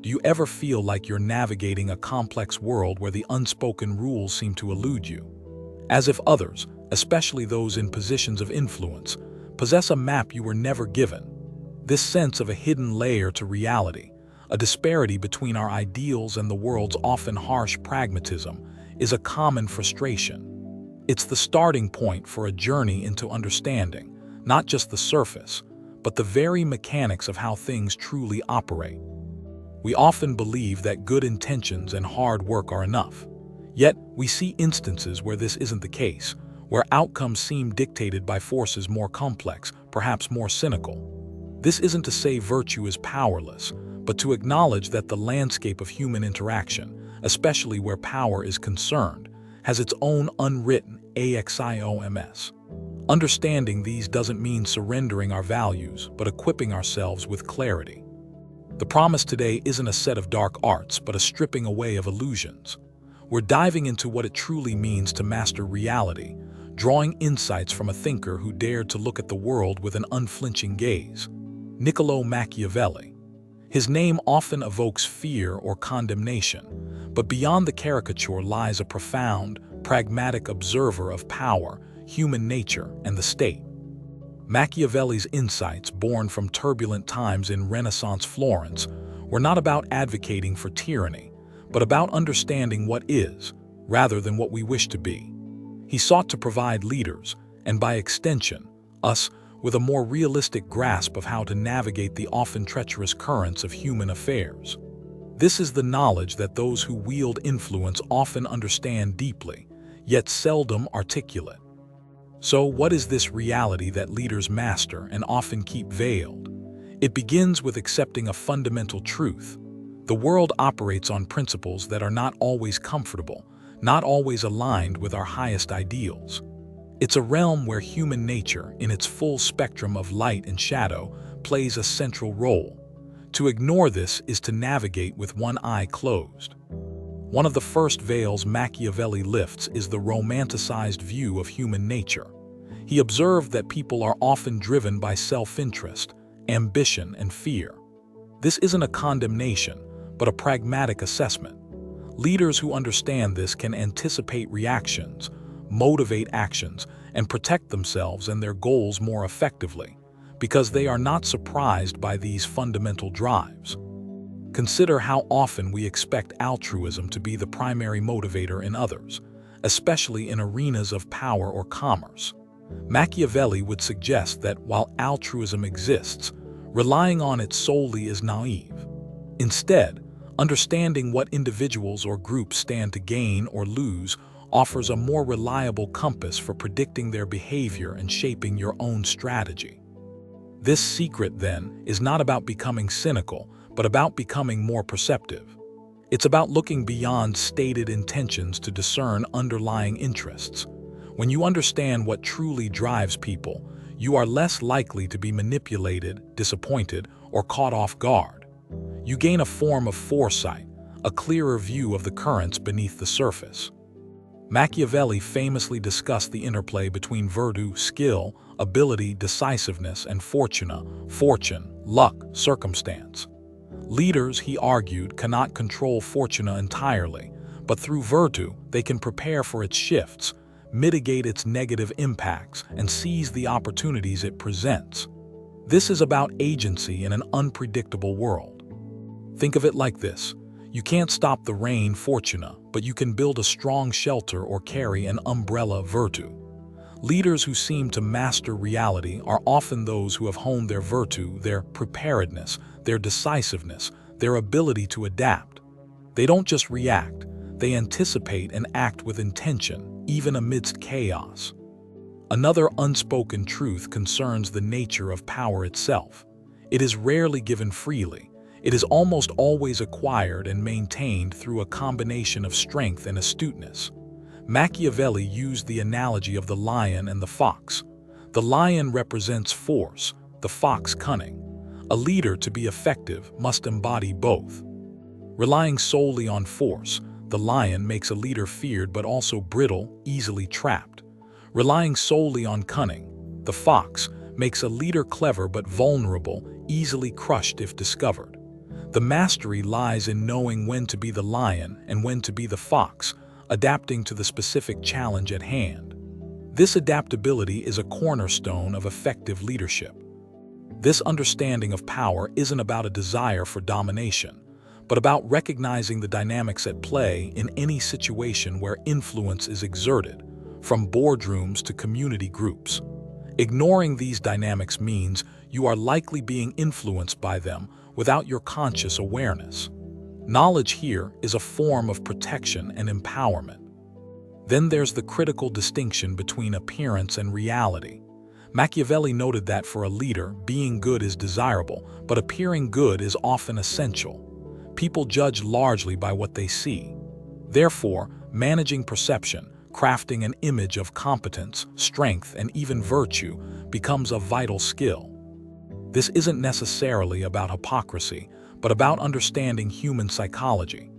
Do you ever feel like you're navigating a complex world where the unspoken rules seem to elude you? As if others, especially those in positions of influence, possess a map you were never given. This sense of a hidden layer to reality, a disparity between our ideals and the world's often harsh pragmatism, is a common frustration. It's the starting point for a journey into understanding, not just the surface, but the very mechanics of how things truly operate. We often believe that good intentions and hard work are enough. Yet, we see instances where this isn't the case, where outcomes seem dictated by forces more complex, perhaps more cynical. This isn't to say virtue is powerless, but to acknowledge that the landscape of human interaction, especially where power is concerned, has its own unwritten axioms. Understanding these doesn't mean surrendering our values, but equipping ourselves with clarity. The promise today isn't a set of dark arts, but a stripping away of illusions. We're diving into what it truly means to master reality, drawing insights from a thinker who dared to look at the world with an unflinching gaze. Niccolo Machiavelli. His name often evokes fear or condemnation, but beyond the caricature lies a profound, pragmatic observer of power, human nature, and the state. Machiavelli's insights, born from turbulent times in Renaissance Florence, were not about advocating for tyranny, but about understanding what is, rather than what we wish to be. He sought to provide leaders, and by extension, us, with a more realistic grasp of how to navigate the often treacherous currents of human affairs. This is the knowledge that those who wield influence often understand deeply, yet seldom articulate. So, what is this reality that leaders master and often keep veiled? It begins with accepting a fundamental truth. The world operates on principles that are not always comfortable, not always aligned with our highest ideals. It's a realm where human nature, in its full spectrum of light and shadow, plays a central role. To ignore this is to navigate with one eye closed. One of the first veils Machiavelli lifts is the romanticized view of human nature. He observed that people are often driven by self-interest, ambition, and fear. This isn't a condemnation, but a pragmatic assessment. Leaders who understand this can anticipate reactions, motivate actions, and protect themselves and their goals more effectively, because they are not surprised by these fundamental drives. Consider how often we expect altruism to be the primary motivator in others, especially in arenas of power or commerce. Machiavelli would suggest that while altruism exists, relying on it solely is naive. Instead, understanding what individuals or groups stand to gain or lose offers a more reliable compass for predicting their behavior and shaping your own strategy. This secret, then, is not about becoming cynical, but about becoming more perceptive. It's about looking beyond stated intentions to discern underlying interests. When you understand what truly drives people, you are less likely to be manipulated, disappointed, or caught off guard. You gain a form of foresight, a clearer view of the currents beneath the surface. Machiavelli famously discussed the interplay between virtue, skill, ability, decisiveness, and fortuna, fortune, luck, circumstance. Leaders, he argued, cannot control fortuna entirely, but through virtue, they can prepare for its shifts, mitigate its negative impacts, and seize the opportunities it presents. This is about agency in an unpredictable world. Think of it like this. You can't stop the rain, fortuna, but you can build a strong shelter or carry an umbrella, virtue. Leaders who seem to master reality are often those who have honed their virtue, their preparedness, their decisiveness, their ability to adapt. They don't just react, they anticipate and act with intention, even amidst chaos. Another unspoken truth concerns the nature of power itself. It is rarely given freely. It is almost always acquired and maintained through a combination of strength and astuteness. Machiavelli used the analogy of the lion and the fox. The lion represents force, the fox cunning. A leader, to be effective, must embody both. Relying solely on force, the lion makes a leader feared but also brittle, easily trapped. Relying solely on cunning, the fox makes a leader clever but vulnerable, easily crushed if discovered. The mastery lies in knowing when to be the lion and when to be the fox, adapting to the specific challenge at hand. This adaptability is a cornerstone of effective leadership. This understanding of power isn't about a desire for domination, but about recognizing the dynamics at play in any situation where influence is exerted, from boardrooms to community groups. Ignoring these dynamics means you are likely being influenced by them without your conscious awareness. Knowledge here is a form of protection and empowerment. Then there's the critical distinction between appearance and reality. Machiavelli noted that for a leader, being good is desirable, but appearing good is often essential. People judge largely by what they see. Therefore, managing perception, crafting an image of competence, strength, and even virtue becomes a vital skill. This isn't necessarily about hypocrisy, but about understanding human psychology.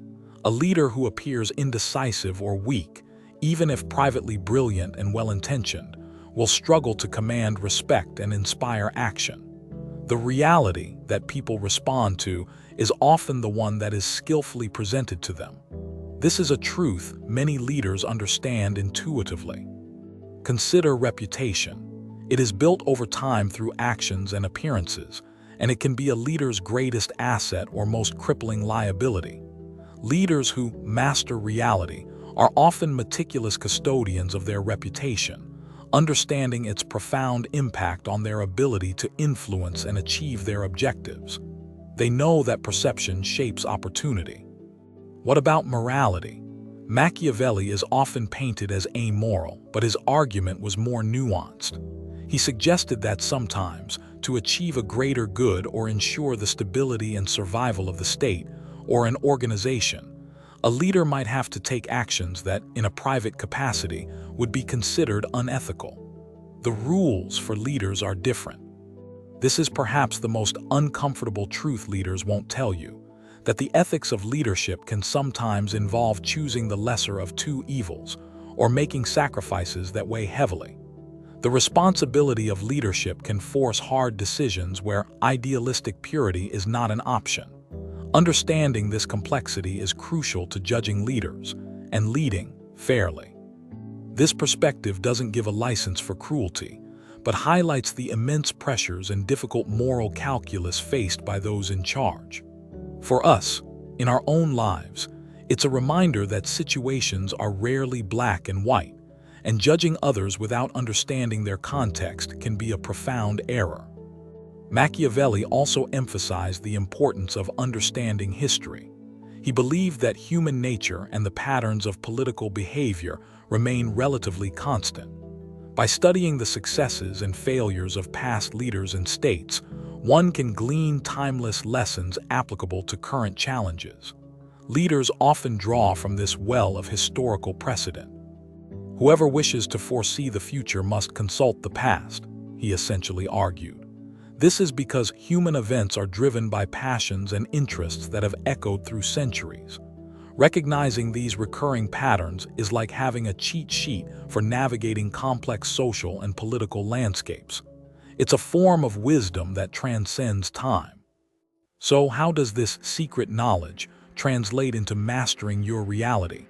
A leader who appears indecisive or weak, even if privately brilliant and well-intentioned, will struggle to command respect and inspire action. The reality that people respond to is often the one that is skillfully presented to them. This is a truth many leaders understand intuitively. Consider reputation. It is built over time through actions and appearances, and it can be a leader's greatest asset or most crippling liability. Leaders who master reality are often meticulous custodians of their reputation, understanding its profound impact on their ability to influence and achieve their objectives. They know that perception shapes opportunity. What about morality? Machiavelli is often painted as amoral, but his argument was more nuanced. He suggested that sometimes, to achieve a greater good or ensure the stability and survival of the state or an organization, a leader might have to take actions that, in a private capacity, would be considered unethical. The rules for leaders are different. This is perhaps the most uncomfortable truth leaders won't tell you, that the ethics of leadership can sometimes involve choosing the lesser of two evils, or making sacrifices that weigh heavily. The responsibility of leadership can force hard decisions where idealistic purity is not an option. Understanding this complexity is crucial to judging leaders and leading fairly. This perspective doesn't give a license for cruelty, but highlights the immense pressures and difficult moral calculus faced by those in charge. For us, in our own lives, it's a reminder that situations are rarely black and white, and judging others without understanding their context can be a profound error. Machiavelli also emphasized the importance of understanding history. He believed that human nature and the patterns of political behavior remain relatively constant. By studying the successes and failures of past leaders and states, one can glean timeless lessons applicable to current challenges. Leaders often draw from this well of historical precedent. Whoever wishes to foresee the future must consult the past, he essentially argued. This is because human events are driven by passions and interests that have echoed through centuries. Recognizing these recurring patterns is like having a cheat sheet for navigating complex social and political landscapes. It's a form of wisdom that transcends time. So how does this secret knowledge translate into mastering your reality?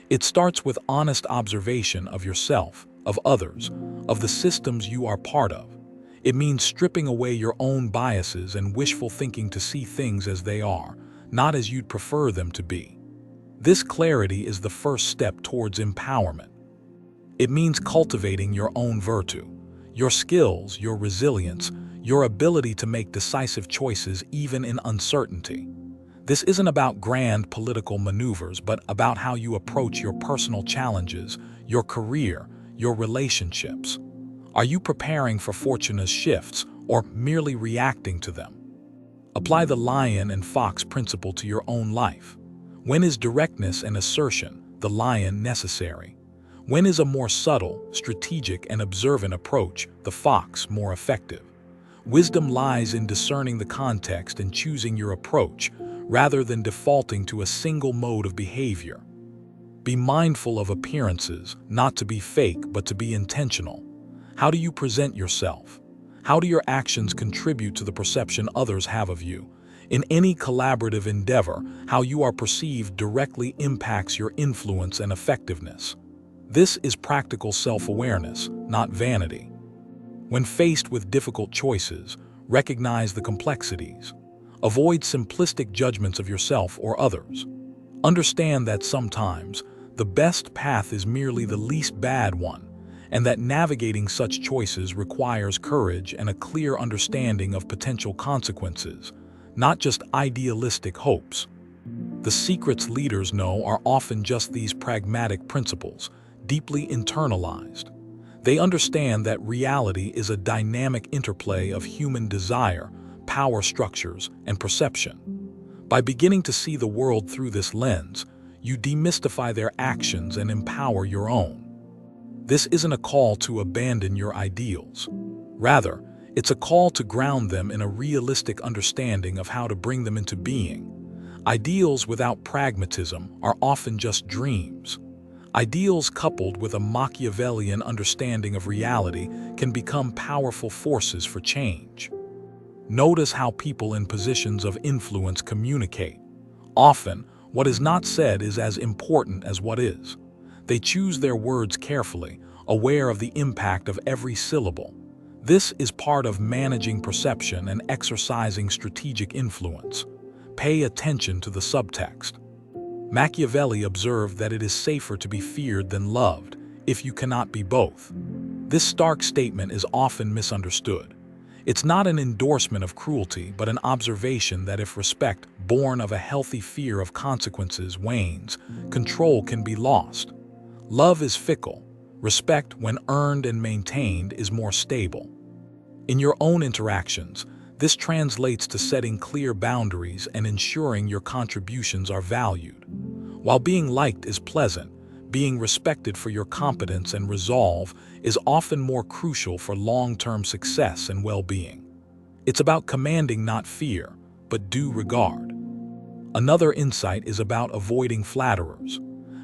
It starts with honest observation of yourself, of others, of the systems you are part of. It means stripping away your own biases and wishful thinking to see things as they are, not as you'd prefer them to be. This clarity is the first step towards empowerment. It means cultivating your own virtue, your skills, your resilience, your ability to make decisive choices even in uncertainty. This isn't about grand political maneuvers, but about how you approach your personal challenges, your career, your relationships. Are you preparing for fortune's shifts or merely reacting to them? Apply the lion and fox principle to your own life. When is directness and assertion, the lion, necessary? When is a more subtle, strategic, and observant approach, the fox, more effective? Wisdom lies in discerning the context and choosing your approach, rather than defaulting to a single mode of behavior. Be mindful of appearances, not to be fake, but to be intentional. How do you present yourself? How do your actions contribute to the perception others have of you? In any collaborative endeavor, how you are perceived directly impacts your influence and effectiveness. This is practical self-awareness, not vanity. When faced with difficult choices, recognize the complexities. Avoid simplistic judgments of yourself or others. Understand that sometimes the best path is merely the least bad one, and that navigating such choices requires courage and a clear understanding of potential consequences, not just idealistic hopes. The secrets leaders know are often just these pragmatic principles, deeply internalized. They understand that reality is a dynamic interplay of human desire, power structures, and perception. By beginning to see the world through this lens, you demystify their actions and empower your own. This isn't a call to abandon your ideals. Rather, it's a call to ground them in a realistic understanding of how to bring them into being. Ideals without pragmatism are often just dreams. Ideals coupled with a Machiavellian understanding of reality can become powerful forces for change. Notice how people in positions of influence communicate. Often, what is not said is as important as what is. They choose their words carefully, aware of the impact of every syllable. This is part of managing perception and exercising strategic influence. Pay attention to the subtext. Machiavelli observed that it is safer to be feared than loved, if you cannot be both. This stark statement is often misunderstood. It's not an endorsement of cruelty, but an observation that if respect, born of a healthy fear of consequences, wanes, control can be lost. Love is fickle. Respect, when earned and maintained, is more stable. In your own interactions, this translates to setting clear boundaries and ensuring your contributions are valued. While being liked is pleasant, being respected for your competence and resolve is often more crucial for long-term success and well-being. It's about commanding not fear, but due regard. Another insight is about avoiding flatterers.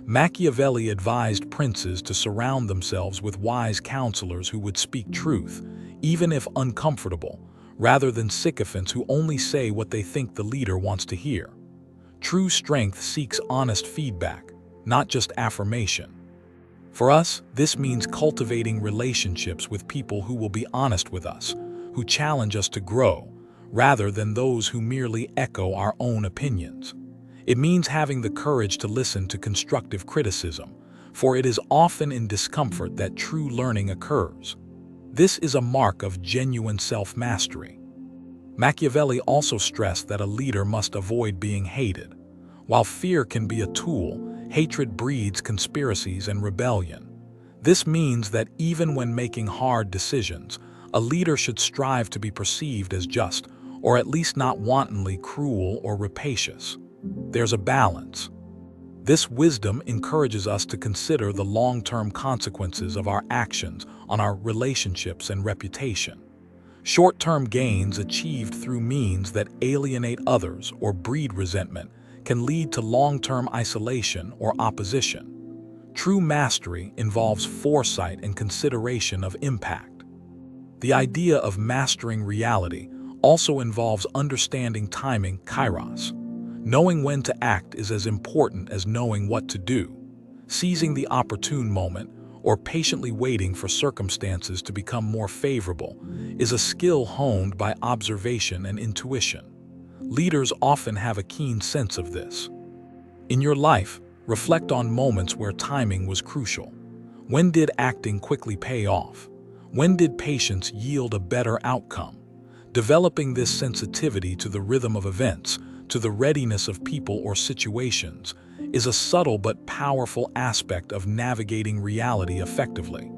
Machiavelli advised princes to surround themselves with wise counselors who would speak truth, even if uncomfortable, rather than sycophants who only say what they think the leader wants to hear. True strength seeks honest feedback, not just affirmation. For us, this means cultivating relationships with people who will be honest with us, who challenge us to grow, rather than those who merely echo our own opinions. It means having the courage to listen to constructive criticism, for it is often in discomfort that true learning occurs. This is a mark of genuine self-mastery. Machiavelli also stressed that a leader must avoid being hated. While fear can be a tool, hatred breeds conspiracies and rebellion. This means that even when making hard decisions, a leader should strive to be perceived as just, or at least not wantonly cruel or rapacious. There's a balance. This wisdom encourages us to consider the long-term consequences of our actions on our relationships and reputation. Short-term gains achieved through means that alienate others or breed resentment can lead to long-term isolation or opposition. True mastery involves foresight and consideration of impact. The idea of mastering reality also involves understanding timing, kairos. Knowing when to act is as important as knowing what to do. Seizing the opportune moment, or patiently waiting for circumstances to become more favorable, is a skill honed by observation and intuition. Leaders often have a keen sense of this. In your life, reflect on moments where timing was crucial. When did acting quickly pay off? When did patience yield a better outcome? Developing this sensitivity to the rhythm of events, to the readiness of people or situations, is a subtle but powerful aspect of navigating reality effectively.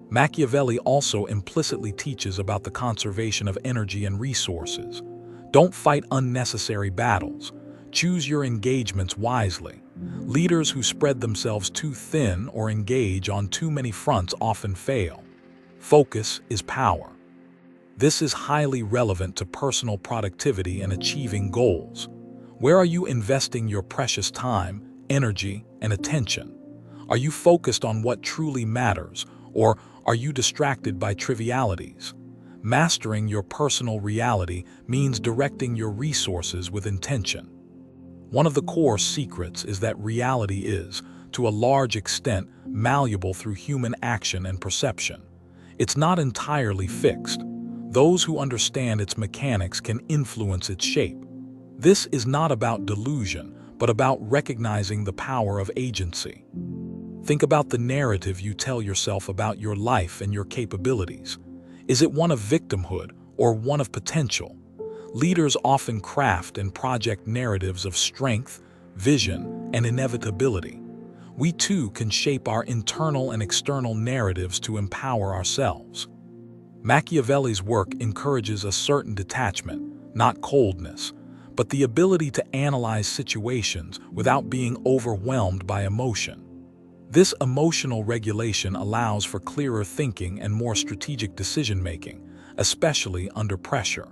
Machiavelli also implicitly teaches about the conservation of energy and resources. Don't fight unnecessary battles. Choose your engagements wisely. Leaders who spread themselves too thin or engage on too many fronts often fail. Focus is power. This is highly relevant to personal productivity and achieving goals. Where are you investing your precious time, energy, and attention? Are you focused on what truly matters, or are you distracted by trivialities? Mastering your personal reality means directing your resources with intention. One of the core secrets is that reality is, to a large extent, malleable through human action and perception. It's not entirely fixed. Those who understand its mechanics can influence its shape. This is not about delusion, but about recognizing the power of agency. Think about the narrative you tell yourself about your life and your capabilities. Is it one of victimhood or one of potential? Leaders often craft and project narratives of strength, vision, and inevitability. We too can shape our internal and external narratives to empower ourselves. Machiavelli's work encourages a certain detachment, not coldness, but the ability to analyze situations without being overwhelmed by emotion. This emotional regulation allows for clearer thinking and more strategic decision-making, especially under pressure.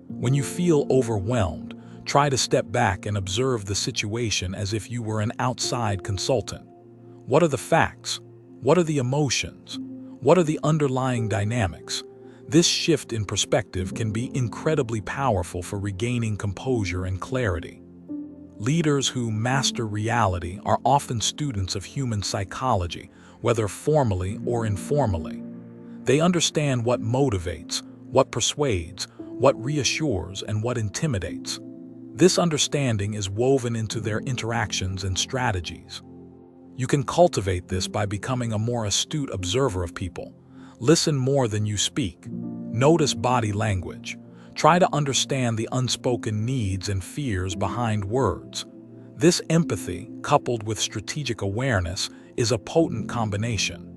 When you feel overwhelmed, try to step back and observe the situation as if you were an outside consultant. What are the facts? What are the emotions? What are the underlying dynamics? This shift in perspective can be incredibly powerful for regaining composure and clarity. Leaders who master reality are often students of human psychology, whether formally or informally. They understand what motivates, what persuades, what reassures, and what intimidates. This understanding is woven into their interactions and strategies. You can cultivate this by becoming a more astute observer of people. Listen more than you speak. Notice body language. Try to understand the unspoken needs and fears behind words. This empathy, coupled with strategic awareness, is a potent combination.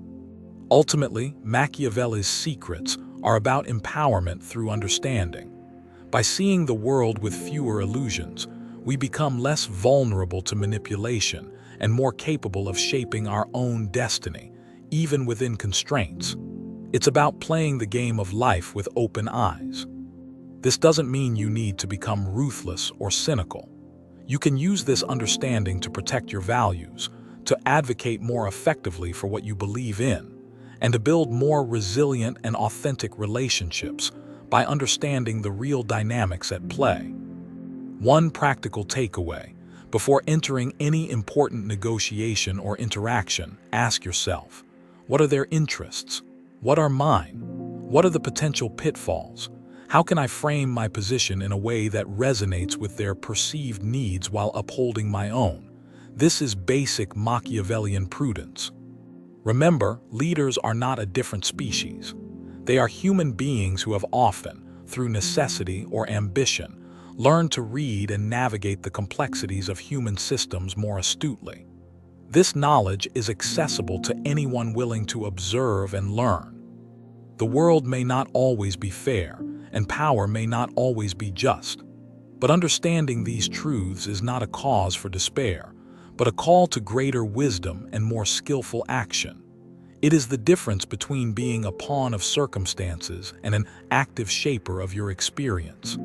Ultimately, Machiavelli's secrets are about empowerment through understanding. By seeing the world with fewer illusions, we become less vulnerable to manipulation and more capable of shaping our own destiny, even within constraints. It's about playing the game of life with open eyes. This doesn't mean you need to become ruthless or cynical. You can use this understanding to protect your values, to advocate more effectively for what you believe in, and to build more resilient and authentic relationships by understanding the real dynamics at play. One practical takeaway: before entering any important negotiation or interaction, ask yourself, what are their interests? What are mine? What are the potential pitfalls? How can I frame my position in a way that resonates with their perceived needs while upholding my own? This is basic Machiavellian prudence. Remember, leaders are not a different species. They are human beings who have often, through necessity or ambition, learned to read and navigate the complexities of human systems more astutely. This knowledge is accessible to anyone willing to observe and learn. The world may not always be fair, and power may not always be just. But understanding these truths is not a cause for despair, but a call to greater wisdom and more skillful action. It is the difference between being a pawn of circumstances and an active shaper of your experience.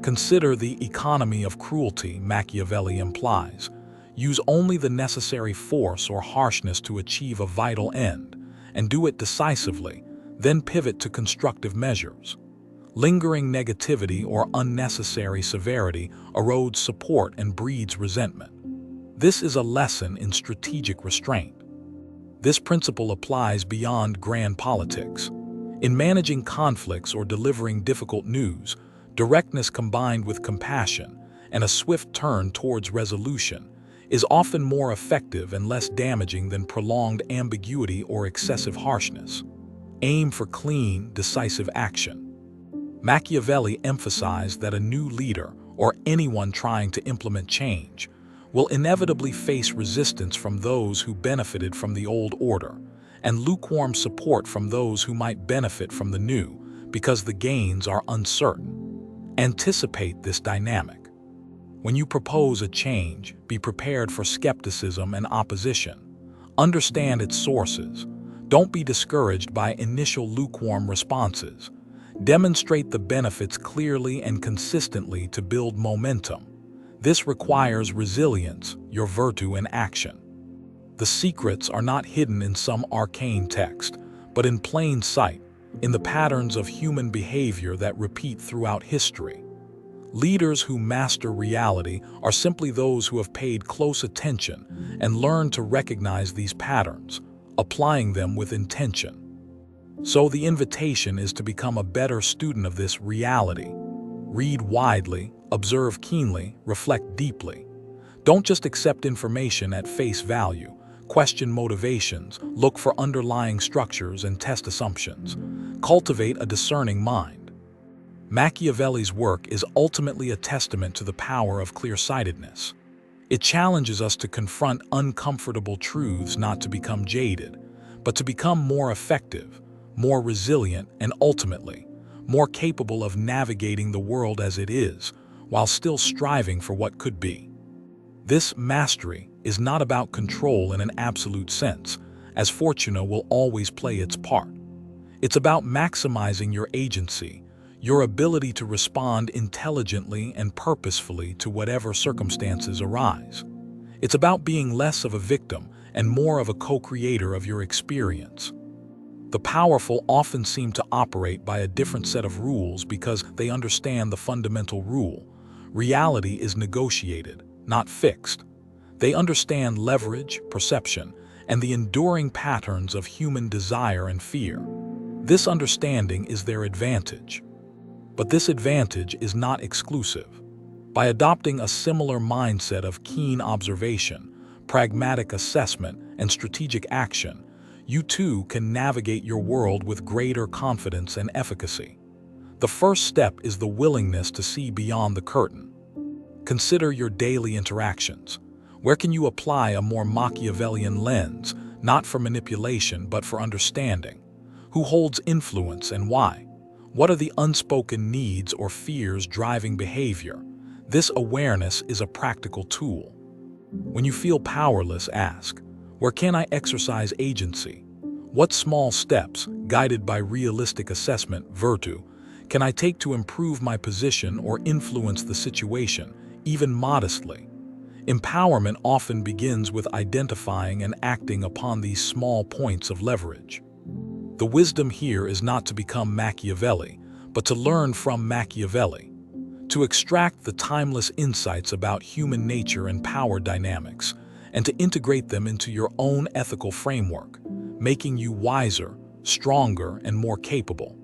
Consider the economy of cruelty Machiavelli implies. Use only the necessary force or harshness to achieve a vital end, and do it decisively, then pivot to constructive measures. Lingering negativity or unnecessary severity erodes support and breeds resentment. This is a lesson in strategic restraint. This principle applies beyond grand politics. In managing conflicts or delivering difficult news, directness combined with compassion and a swift turn towards resolution is often more effective and less damaging than prolonged ambiguity or excessive harshness. Aim for clean, decisive action. Machiavelli emphasized that a new leader, or anyone trying to implement change, will inevitably face resistance from those who benefited from the old order, and lukewarm support from those who might benefit from the new, because the gains are uncertain. Anticipate this dynamic. When you propose a change, be prepared for skepticism and opposition. Understand its sources. Don't be discouraged by initial lukewarm responses. Demonstrate the benefits clearly and consistently to build momentum. This requires resilience, your virtue in action. The secrets are not hidden in some arcane text, but in plain sight, in the patterns of human behavior that repeat throughout history. Leaders who master reality are simply those who have paid close attention and learned to recognize these patterns, applying them with intention. So the invitation is to become a better student of this reality. Read widely, observe keenly, reflect deeply. Don't just accept information at face value. Question motivations, look for underlying structures, and test assumptions. Cultivate a discerning mind. Machiavelli's work is ultimately a testament to the power of clear-sightedness. It challenges us to confront uncomfortable truths, not to become jaded, but to become more effective, more resilient, and ultimately, more capable of navigating the world as it is, while still striving for what could be. This mastery is not about control in an absolute sense, as fortune will always play its part. It's about maximizing your agency, your ability to respond intelligently and purposefully to whatever circumstances arise. It's about being less of a victim and more of a co-creator of your experience. The powerful often seem to operate by a different set of rules because they understand the fundamental rule. Reality is negotiated, not fixed. They understand leverage, perception, and the enduring patterns of human desire and fear. This understanding is their advantage. But this advantage is not exclusive. By adopting a similar mindset of keen observation, pragmatic assessment, and strategic action, you too can navigate your world with greater confidence and efficacy. The first step is the willingness to see beyond the curtain. Consider your daily interactions. Where can you apply a more Machiavellian lens, not for manipulation but for understanding? Who holds influence and why? What are the unspoken needs or fears driving behavior? This awareness is a practical tool. When you feel powerless, ask, where can I exercise agency? What small steps, guided by realistic assessment, virtue, can I take to improve my position or influence the situation, even modestly? Empowerment often begins with identifying and acting upon these small points of leverage. The wisdom here is not to become Machiavelli, but to learn from Machiavelli, to extract the timeless insights about human nature and power dynamics, and to integrate them into your own ethical framework, making you wiser, stronger, and more capable.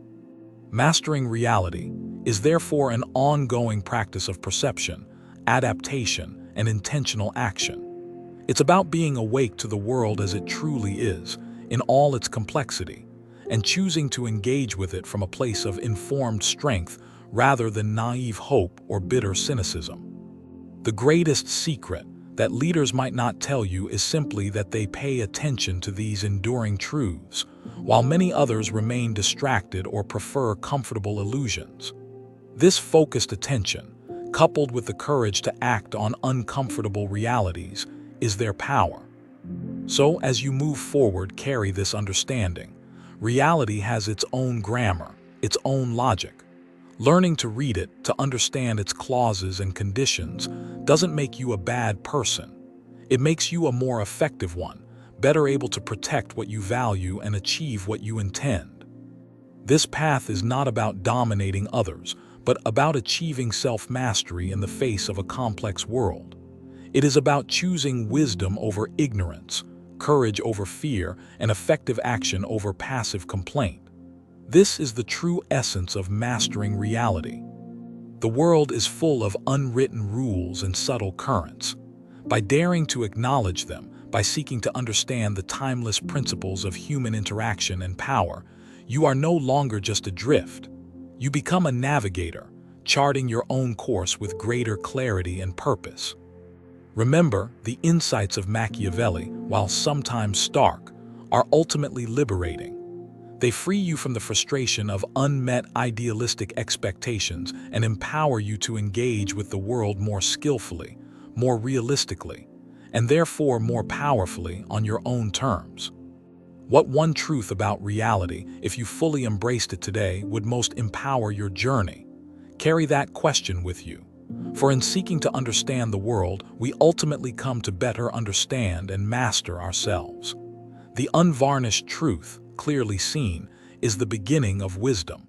Mastering reality is therefore an ongoing practice of perception, adaptation, and intentional action. It's about being awake to the world as it truly is, in all its complexity, and choosing to engage with it from a place of informed strength rather than naive hope or bitter cynicism. The greatest secret that leaders might not tell you is simply that they pay attention to these enduring truths, while many others remain distracted or prefer comfortable illusions. This focused attention, coupled with the courage to act on uncomfortable realities, is their power. So, as you move forward, carry this understanding. Reality has its own grammar, its own logic. Learning to read it, to understand its clauses and conditions, doesn't make you a bad person. It makes you a more effective one, better able to protect what you value and achieve what you intend. This path is not about dominating others, but about achieving self-mastery in the face of a complex world. It is about choosing wisdom over ignorance, courage over fear, and effective action over passive complaint. This is the true essence of mastering reality. The world is full of unwritten rules and subtle currents. By daring to acknowledge them, by seeking to understand the timeless principles of human interaction and power, you are no longer just adrift. You become a navigator, charting your own course with greater clarity and purpose. Remember, the insights of Machiavelli, while sometimes stark, are ultimately liberating. They free you from the frustration of unmet idealistic expectations and empower you to engage with the world more skillfully, more realistically, and therefore more powerfully on your own terms. What one truth about reality, if you fully embraced it today, would most empower your journey? Carry that question with you. For in seeking to understand the world, we ultimately come to better understand and master ourselves. The unvarnished truth, clearly seen, is the beginning of wisdom.